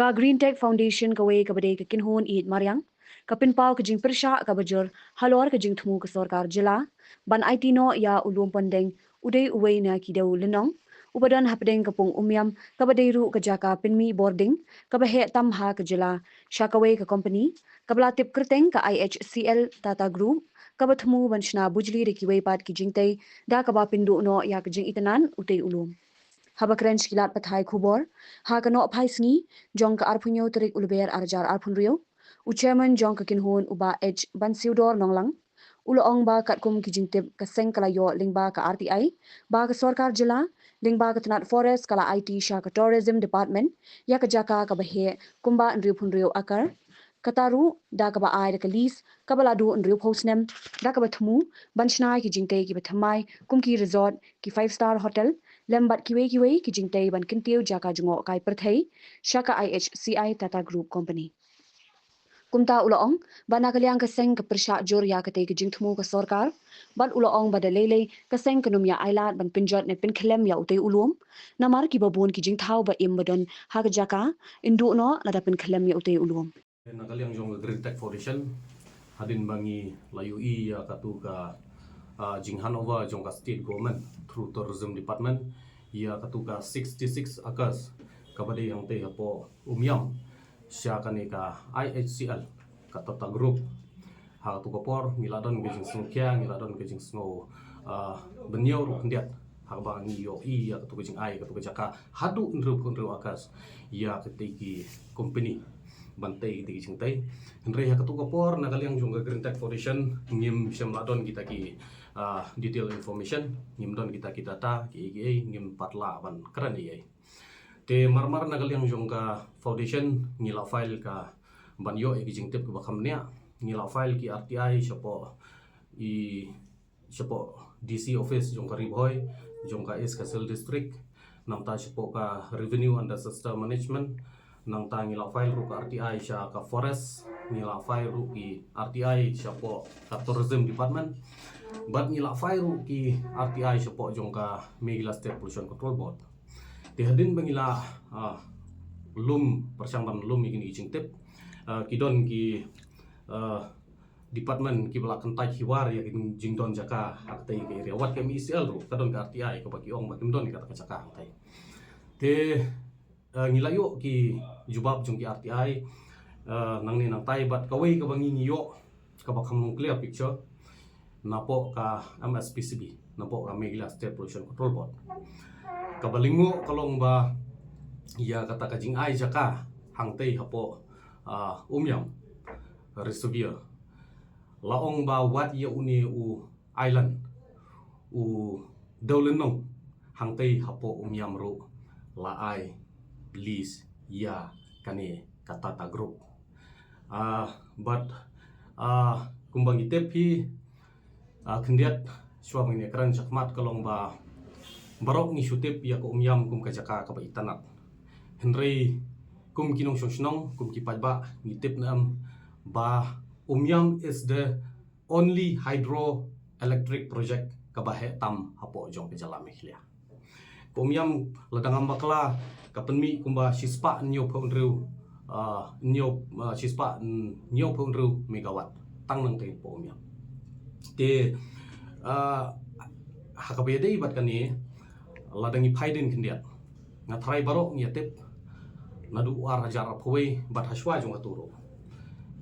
Ka Green Tech Foundation ka wei ka bade ka kinhon eat Mariang ka pinpau ka jing persha ka bajur halor ka jing thumu ka sarkar jila ban IT no ya ulum pandeng udai uwei na ki deu linong ubadan hapdeng ka pung umyam ka bade ru ka jaka pinmi boarding ka bahe tam ha ka jila shakawei ka company ka bla tip kerteng ka IHCL Tata Group ka bathmu banchna bujli re ki wei pat ki jingtei da ka ba pindu no ya ka jing itanan utei ulum habakren kilat pathai khubor ha kano phai sngi jong ka arphunyo terik ulber arjar arphunrio u chairman jong ka kinhon uba H bansiudor nonglang ulo ong ba kat kum kijing tip ka seng kala yo lingba ka RTI ba ka sarkar jila lingba ka tanat forest kala IT sha ka tourism department ya ka jaka ka bahe kumba nriu phunrio akar kataru da ka ba ai da ka lis ka bala du nriu phosnem da ka ba thumu banchna ki jingte ki ba thamai kumki resort ki 5-star hotel lembat kiwe ki jingtei ban kintiu jaka jungo kai perthei shaka IHCI Tata Group Company kumta uloong bana kalyang ka seng ka persha jor ya ka te ki jingthmu ka sarkar ban uloong badalele ka seng kanum ya ailat ban pinjot ne pin khlem ya utei ulum namar ki babon ki jingthau ba im badon ha ka jaka indu no lada pin khlem ya utei ulum Nakaliang jong Green Tech Foundation hadin bangi layu i ya katu ka jing Hanover jong ka state government through tourism department ya katu ka 66 acres kabade yang te hapo umyam sya kane ka IHCL ka Tata Group ha tu kapor ngiladon gejing sungkya ngiladon gejing snow benyo ru kendiat haba ni yo i ya katu gejing ai katu jaka hadu ndru akas ya ketiki company bantai di cintai Henry ya ketua por nakaliang jungga Green Tech Foundation ngim bisa meladon kita ki detail information ngim don kita data ki EGA ngim patla ban keren iya te marmar nakaliang jungga foundation ngila file ka banyo ki jingtip ke bakamnya ngila file ki RTI siapa DC office jungga Riboy jungga East Castle District namta siapa ka revenue and disaster management nang ta ngila file ru ka RTI sya ka forest ngila file ru ki RTI sya po ka tourism department bat ngila file ru ki RTI sya po jong ka Meghalaya State Pollution Control Board ti hadin bangila lum persyamban lum igini ijing tip kidon ki department ki bala kentai hiwar ya jingdon jaka aktai ki area wat kami ICL ru kadon ka RTI ka bagi ong bagi don ka jaka aktai te ngilayo ki jubab jong ki RTI nang ni nang tai bat kawai ka bangi ngiyo ka bakham nung clear picture napo ka MSPCB napo ka Meghalaya State Pollution Control Board ka balingo kalong ba ya kata ka jing ai jaka hangtei hapo umyam resubia laong ba wat ya uni u island u daulenong hangtei hapo umyam ru la ai Lis ya kane Tata Group but kumbang itep hi kendiat suam ini keran jakmat kalong ba barok ni syutip ya ko umyam kum kajaka ka ba itanat Henry kum kinong shoshnong kum kipat ba ngitip nam ba umyam is the only hydroelectric project ka ba he tam hapo jong pejala mehlia kumyam ladang bakla kapenmi kumba sispa nyo phonru sispa nyo phonru megawatt tang nang te pomyam te hakabede ibat kani ladangi phaiden kendiat ngathrai barok ngiatep nadu ar hajar phoi bat haswa jong aturo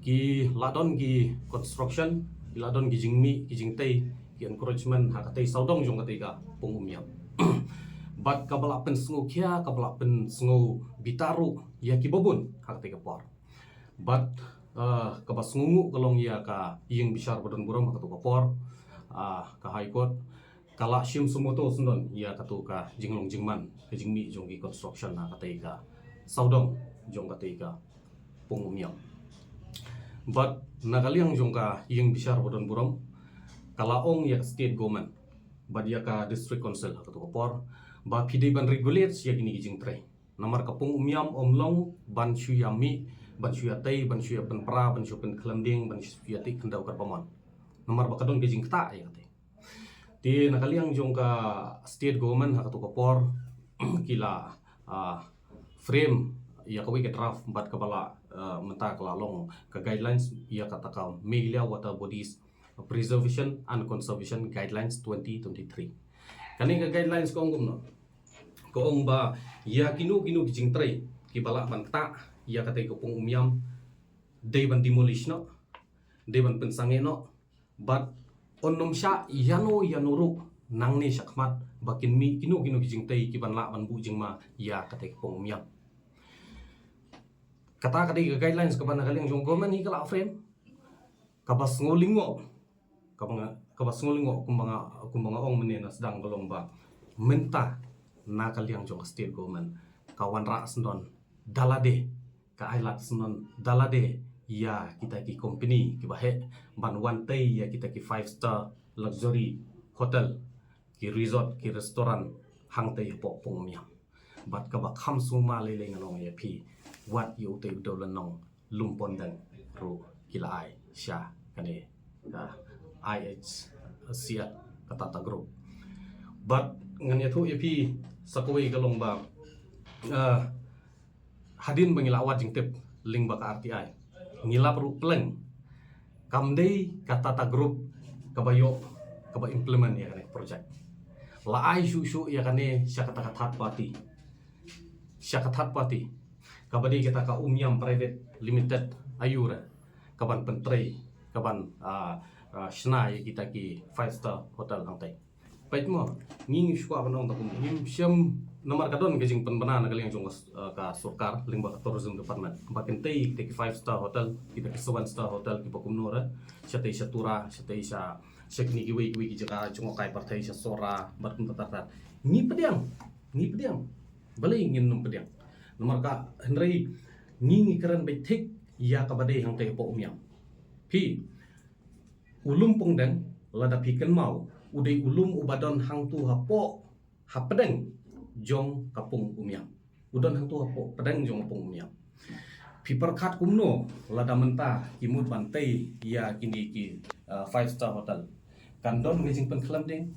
ki ladon ki construction ki ladon ki jingmi ki jingtei ki encouragement hakatei saudong jong katega pongumyam bat kabala pen sngo kia kabala pen sngo bitaru ya ki bobun hak te kapor bat kaba sngungu kalong ya ka ying bisar bodon buram ka to kapor ka high court kala shim sumoto sundon ya ka to ka jinglong jingman ka jingmi jonggi construction na ka te ka saudong jong ka te ka pongumyam bat nagaliang jong ka ying bisar bodon buram kala ong ya state government bat ya ka district council ka to kapor ba pidai ban regulate ya gini gijing tray namar kapung umyam omlong ban syuyami ban syuyatai ban syuyapen pra ban syuyapen kelanding ban syuyati kendau karpamon namar bakadon gijing kta ya te ti nakaliang jong ka state government ha to kapor kila frame ya kawi ke draft bat kabala menta kelalong ke guidelines ya kata ka Meghalaya Water Bodies Preservation and Conservation Guidelines 2023. Kani ke guidelines ko ngum no. Ko ong ba ya kinu kijing tray ki bala banta ya kata ko pung umyam day ban demolish no. Day ban pensange no. But onom sya yano ru nang ni syakmat bakin mi kinu kijing tay ki ban la ban bu jing ma ya kata ko pung umyam. Kata ke guidelines ka ban kaling jong government ni kala frame kabas ngolingo kabas ngolingo kumbanga ong menena sedang golong ba menta na kaliang jong state government kawan ra sendon dalade ka ailat sendon dalade ya kita ki company ki bahe ban one day ya kita ki 5-star luxury hotel ki resort ki restoran hang tay po pong miam bat ka ba kham suma le ngalong ya pi wat yu te dolan nong lumpon dan ru kila ai sha kane ka IH sia kata group but ngan ya thu EP sakoi galong ba hadin bangila awat jing tip ling ba ka RTI ngila perlu pleng kamdei kata group kabayo kaba implement ya kane project la ai shu ya kane sya kata third party kabadi kita ka umyam private limited ayura kaban pentrei kaban shna ya kita ki 5-star hotel hangtai pait mo nging shwa banong takum ngim syam nomor kadon gejing penbana na kaling jong ka surkar lingba tourism department bakin tei kita ki 5-star hotel kita ki 7-star hotel ki pakumnora syatei syatura syatei sya syakni ki wi ki jaka jungokai partai sya sora batun tatar ni pediang balai ngin num pediang nomor ka henry ngingi keren bai thik ya kabade hang te po umyam pi ulum pungdeng lada piken mau udai ulum ubadon hang tu hapo hapedeng jong kapung umyam udon hang tu hapo pedeng jong kapung umyam pi perkat kumno lada menta kimut bantai ya kini ki 5-star hotel kandon ngejing penklam ding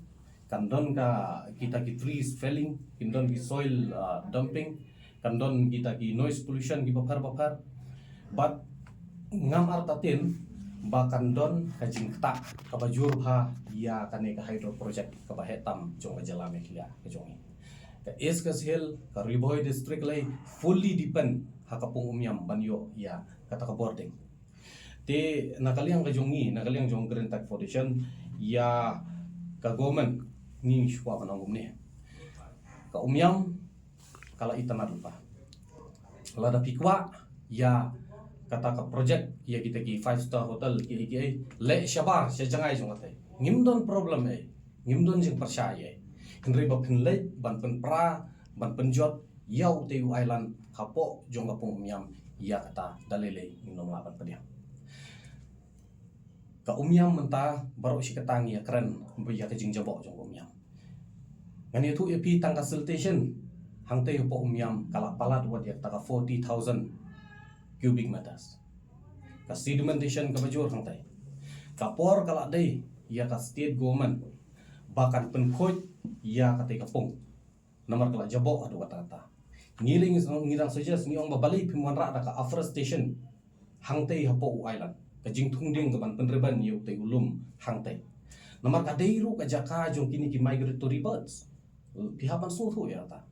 kandon ka kita ki trees felling kandon ki soil dumping kandon kita ki noise pollution ki bapar but ngam artatin bakan don kajing kta kabajur ha ya kane ka hydro project ka bahetam jong ajala meklia ka jongi ka is ka sel ka riboy district lay fully depend ha kapung umyam banyo ya kata ka boarding te nakaliang ka jongi nakaliang jong green tech foundation ya ka government ning shwa banangum ne ka umyam kala itanad lupa lada pikwa ya kata ka project ya kita ki 5-star hotel ki le shabar sya jangai jong ate ngimdon problem ngimdon jing percaya henry ba phinle ban pen pra ban penjot yau te island kapo jong kapung umyam ya kata dalele nginom lapan pediang ka umyam menta baru si ketangi ya keren ya ke jing jabok jong umyam ngani tu epi tangka station hang te po umyam kala palat wat ya taka 40,000 cubic meters ka sedimentation ka bajur hang te kapor kala dei ya ka state government bakan penkhoj ya ka te kapung nomor kala jabok adu kata ngiling ngirang suggest ni ong babali pimuan ra ka afforestation hang te hapo island ka jing thungding ka ban penreban yu te ulum hang te nomor ka deiru ka jaka jong kini ki migratory birds pihapan suhu ya ta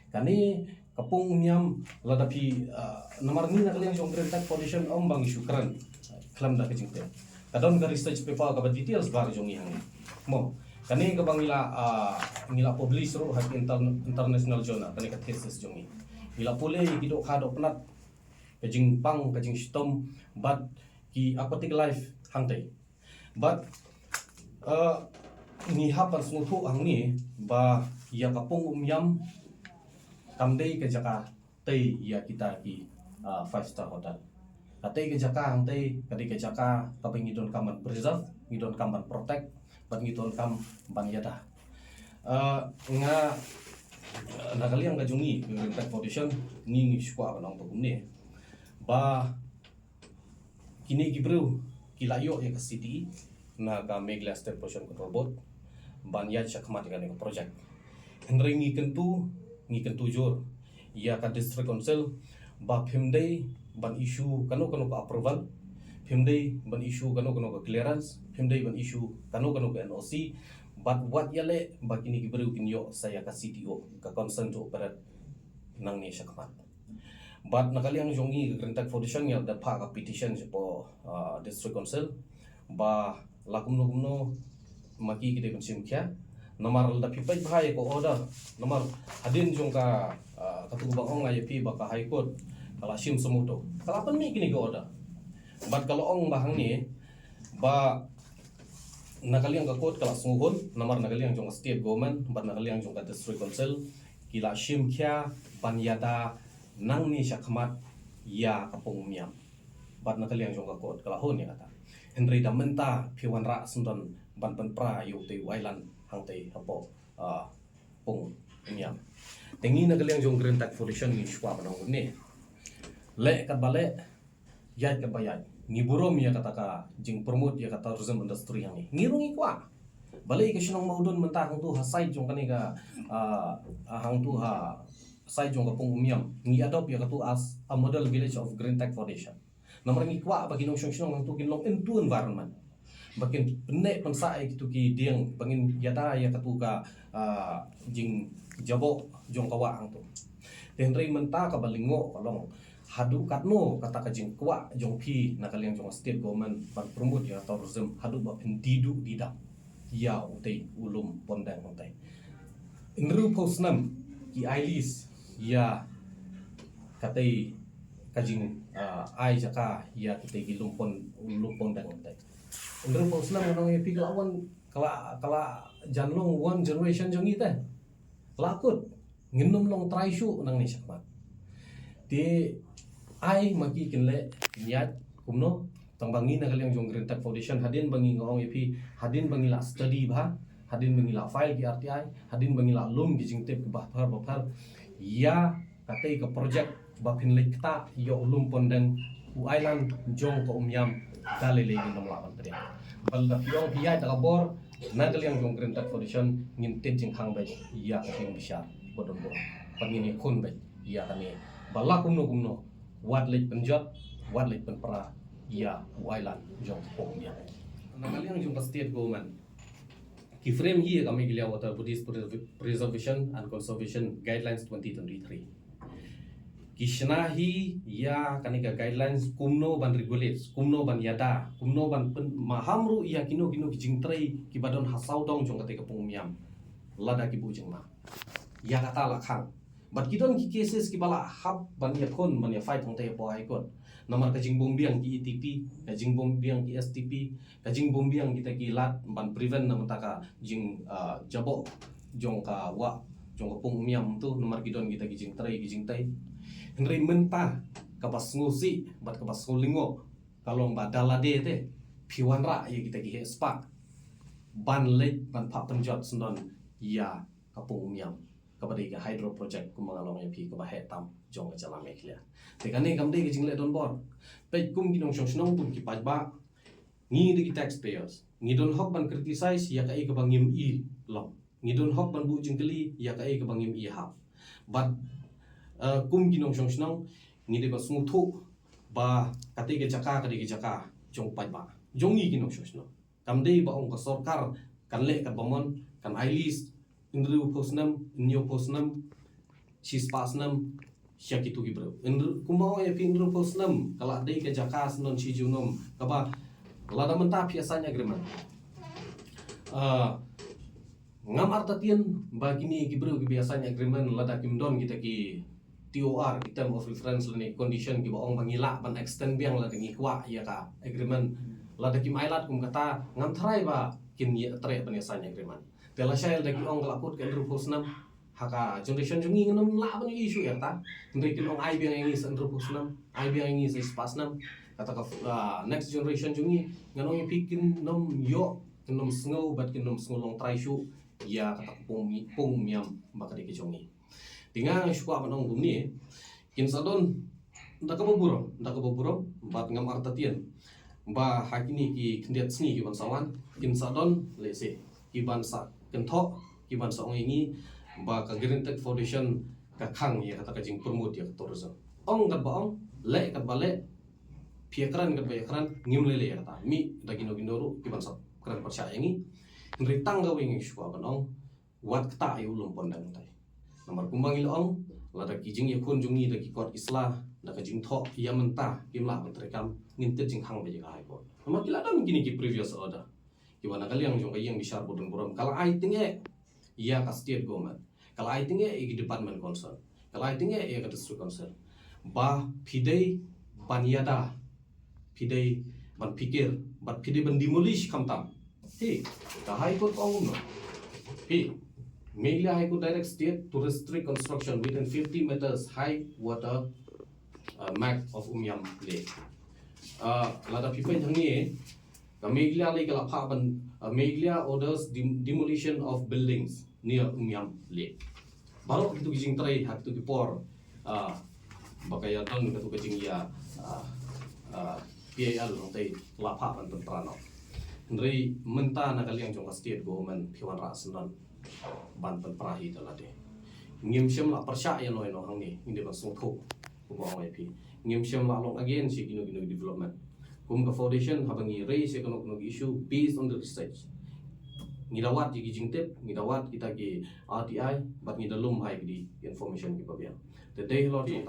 kani kapung umyam lada pi nomor ni nak kalian jong green tech pollution om bang isu keren klam da kejing te kadon ka research paper ka details bar jong yang mo kani ka bang ngila publish ro hat international journal kani ka thesis jong ngila pule gido khado penat kejing pang kejing stom but ki aquatic life hangtai but ni hapan smutu ang ni ba ya kapung umyam kamdei ke jaka tei ya kita ki 5-star hotel katei ke jaka hang tei kadi ke jaka tapi ngidon kaman preserve ngidon kaman protect ban ngidon kam ban yada nga nakali ang kajungi green tech foundation ni skwa banang to ne ba kini gibru kilayo ya ke city na ka Meghalaya State Pollution Control Board ban ya chakmat kan project henry ngi kentu jur ya ka district council ba phimdei ban issue kano ka approval, phimdei ban issue kano ka clearance, phimdei ban issue kano ka NOC, but what yale ba kini gibaru kinyo saya ka CTO ka concern to operate nang ni syakmat. But nakaliang jongi Grintak Foundation yang ada pa ka petition po district council ba lakumno maki kita pensim kya namar da pipai bahaya ko order namar adin jong ka katubang ong ayapi ba ka high court kala sim semuto kala pen mi kini ko order but kalau ong bahang ni ba nakaliang ka court kala sungun namar nakaliang jong state government ba nakaliang jong ka district council kila sim kya banyada nang ni syakmat ya kapung miam bat nakaliang jong ka court kala hon ya kata Henry da menta piwan ra sundan ban pra yu te wailan hang te apo pung miam tengi nakaliang jong Grintak Foundation ni shwa banang ni le kat bale yai kat bayai ni burom ya kata ka jing promote ya kata tourism industry yang ni ngirungi kwa bale ke sinong maudon menta hang tu hasai jong kani ka hang tu ha sai jong ka pung miam ni adopt ya katu as a model village of Grintak Foundation nomor ni kwa bagi nong syong hang tu kin long into environment bakin penek pensai gitu ki diang pengin yata ya katu ka jing jabo jong kawa hang tu Henry menta ka balingo kalong hadu katno kata ka jing kwa jong pi nakaliang jong state government ban promote ya tourism hadu ba pendidu didak ya utai ulum pondang utai inru posnam ki ailis ya katai kajing ai jaka ya kita lumpon dan utai inru posnam nong epi lawan kala janlong one generation jong ita lakut nginum long try shu nang ni syakmat di ai maki kinle niat kumno tang bangi nakaliang jong Grintak Foundation hadin bangi ngong epi hadin bangi la study bah hadin bangi la file ki RTI hadin bangi la lum ki jing tip ke bahar ya katai ke project bapin lekta yo lum pondeng u island jong ko umyam dale le ngom lawan tadi bal da yong piyai ta bor nakaliang jong Grintak Foundation ngintit jing hang bai ya king besar bodon bo pangini kun bai ya kani bala kumno wat lek penjot wat lek penpra ya wailan jong poknya nakaliang jong state government ki frame hi kami gilia water Buddhist preservation and conservation guidelines 2023 kishna hi ya kanika guidelines kumno ban regulates kumno ban yada kumno ban mahamru ya kino kijingtrai ki badon hasau dong jong kate kapung miam lada ki bujeng ma ya kata lakhang bat kidon ki cases ki bala hab ban ya kon ban ya fight hong te po ai kon namar kajing bombiang ki ETP kajing bombiang ki STP kajing bombiang kita ki lat ban prevent nam taka jing jabo jong ka wa jong ka pung miam tu namar kidon kita ki jing tai henry menta ka bas ngusi bat ka bas ngulingo kalong badalade te piwan ra ya kita ki spa ban lek ban pa penjot sendon ya ka pung miam kabadi ka hydro project kum mangalong pi ka bahe tam jong ka jala meklia tekane kamde ki jingle don bor pe kum ginong shong tum ki pajba ngi de ki taxpayers ngi don hok ban criticize ya ka e ka bangim i long ngi don hok ban bu jingkeli ya ka e ka bangim i ha but kum ginong shong ngi de ba sungu thu ba kate ke jaka jong pajba jong ngi ginong shong kamde ba ong ka sarkar kan le ka bomon kan ailis Indru posnam, inyo posnam, sis pasnam, syaki tu gibro. Indru kumau ya indru posnam, kalau ada ke jakas non si junom, kaba lada mentah biasanya agreement. Ngam artatian bagini gibro biasanya agreement lada kimdon kita ki TOR kita of reference lani condition ki baong bangila ban extend biang lada ngikwa ya ka agreement lada kim ailat kum kata ngam tharai ba kin ya tre biasanya agreement. Tela saya lagi ong lakut ke Andrew Posnam haka generation jungi ngenom la ban isu ya ta ndri kin ong ai biang ngi Andrew Posnam ai biang ngi sai pasnam kata ka next generation jungi nganong pikin nom yo kenom sngo bat kenom sngo long trai shu ya kata pung miam baka de jungi tinga shwa banong gumni kin sadon ndaka boburo bat ngam artatian ba hakini ki kendiat sni ki bansawan kin sadon lese ki bansa kentok kiban sa ini ba ka Grintak Foundation ka khang ya kata ka jing promote ya tourism ong kat ba ong le kat ba le piakran kat ba yakran ngim lele kata mi dagi no ginoru kiban sap kran percaya ngi ndri tangga wingi shwa ban ong wat kta yu lum pondang tai nomor kumbang il ong lada kijing yakun jungi dagi kot isla da kajing tho ya menta kimla mentrekam ngintet jing hang ba jaga hai ko nomor kiladam gini ki previous order kiwana kali yang jong yang bisar bodon buram kala ai tinge ya ka state government kala ai tinge i department concern kala ai tinge ya ka district concern ba pidei banyada pidei ban pikir bat pidei ban demolish kamtam hi ka high court ong no hi Meghalaya High Court direct state to restrict construction within 50 meters high water mark of Umyam Lake. Lada people yang ni, Meghalaya lagi kalau apa ban Meghalaya orders demolition of buildings near Umyam Lake. Baru itu kijing try hak tu kipor, bakaya tang itu kijing ya PAL nanti lapar ban penterano. Ndri menta nakali yang jongka state government piwan rasenan ban penperahi dalade. Ngim syam la persya ya no hang ni inde ban sung tho ko ong IP. Ngim syam la long again si gino development. Kum ka foundation habangi raise economic issue based on the research. Ngidawat ji jingtep, ngidawat kita ki RTI bat ngidalum hai di information ki pabian. The day lo di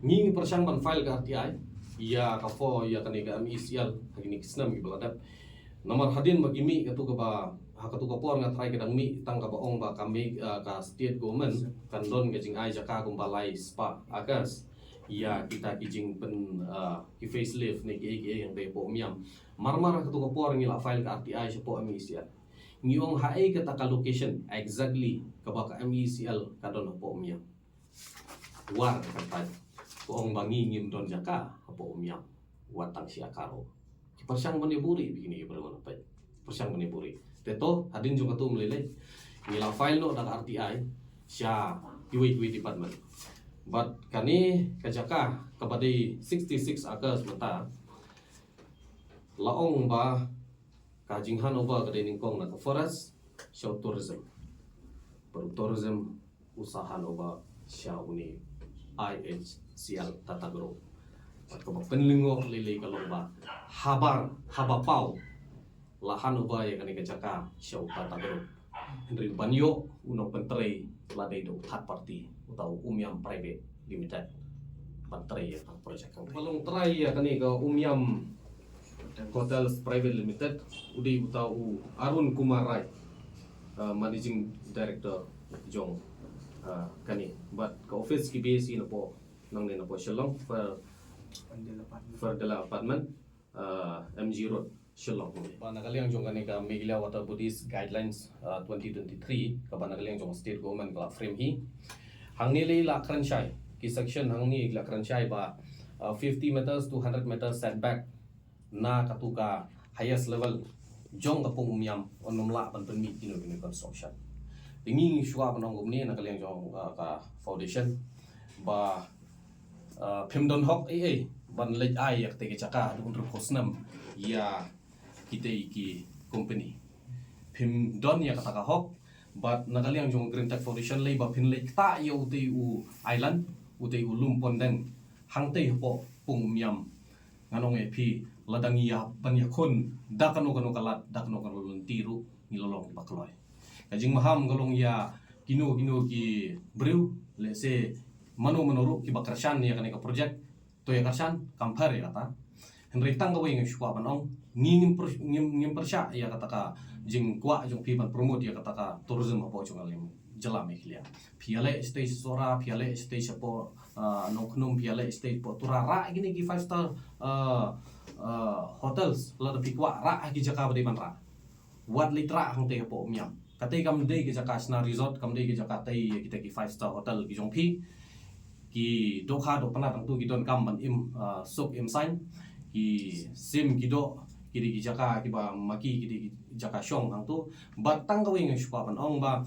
nging persyang ban file ka RTI ya ka fo ya kan ga MICL hagini kisnam ki baladap. Nomor hadin bagi mi katu ka ba hakatu ka por nga try kadang mi tang ka baong ba kami ka state government kan don gajing ai jaka kumbalai spa agas ya kita kijing pen ki facelift ni ki yang be po miam marmar katu ka por ngila file ka RTI sipo MICL ngiong hae kata ka location exactly ka ba ka MICL ka don po miam war ka pa poong bangi ngim don jaka po miam watang sia karo persyang meniburi begini bermana apa persyang meniburi teto hadin juga tu meleleh ngila file no dan RTI sya kiwi department but kani kajaka kepada 66 acres mata laong ba kajinghan oba kedai ningkong na forest sya tourism baru tourism usaha oba sya uni IHCL tata group atau penlingo lele kalau ba haba pau lahan ubay kani kajaka siya utata group Henry Banyo uno pentre ladai do third party utau Umyam private limited pentre ya kan project kang balong try ya kani ka Umyam hotels private limited udi utau Arun Kumarai managing director jong kani but ka office ki base na po nang na po Shillong for the apartment MG Road Shillong. Banakali yang jongkan ka Meghalaya Water Bodies Guidelines 2023 ka banakali yang jong state government ka frame hi hang nilai la kranchai ki section hang ni la kranchai ba 50 meters to 100 meters setback na katuka highest level jong ka pung Umyam onomla ban permit kino construction. Tingi shwa banong gumni nakali yang jong ka foundation ba Pimdon hok ban lej ai yak tege chaka untuk kosnam ya kita iki company Pimdon ya kata hok but nakali yang jong Green Tech Foundation lay ba pin lej ta ya uti u island uti u lumpon den hang te po pung miam nganong pi ladang ya ban yakun dakano kalat dakano luntiru ngilolong bakloy kajing maham golong ya kino ki brew let's say manu menurut ki bakarsan ya kaneka project to ya karsan kampar ya kata Henry tang gawe ng shwa banong ngim persya ya kata ka jing kwa jong pi ban promote ya kata ka tourism apo jong alim jela Meghalaya piale stage sora piale stage apo noknum piale stage po turara gini ki 5 star hotels la da pikwa ra ki jaka bade ban ra wat litra hang te po miam kate kam de ki jaka sna resort kam de ki jaka te kita ki 5 star hotel ki jong pi ki dokha do pana tang tu ki don kam ban im sop im sign ki sim ki do ki di jaka ki ba maki ki di jaka shong tang tu batang ka wing shpa ban ong ba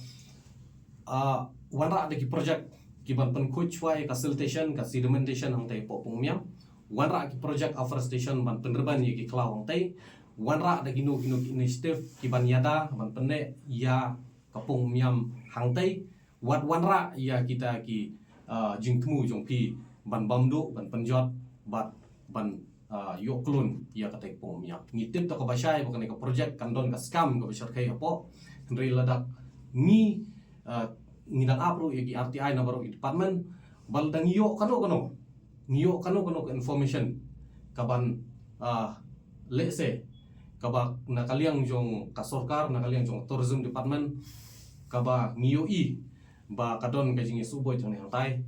wanra de ki project ki ban pen coach wai ka siltation ka sedimentation ang tai po pung miam wanra ki project afforestation ban penerban ye ki klaw ang tai wanra de gino initiative ki ban yada ban penne ya kapung miam hang tai wat wanra ya kita ki jing temu jong pi ban bamdu ban penjot ban yok klun ya katai pom ya ngitip to ka basai bukan ka project kandon ka scam ka besar kai apo henry ladak ngidan apro ya ki RTI na baru department baldang yo kano ke information kaban lese kaba nakaliang jong kasorkar nakaliang jong tourism department kaba ngiyoi ba kadon ka jingi suboy jong hantai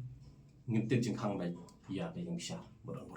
ngintip jing hang bai ya ka jing sha borong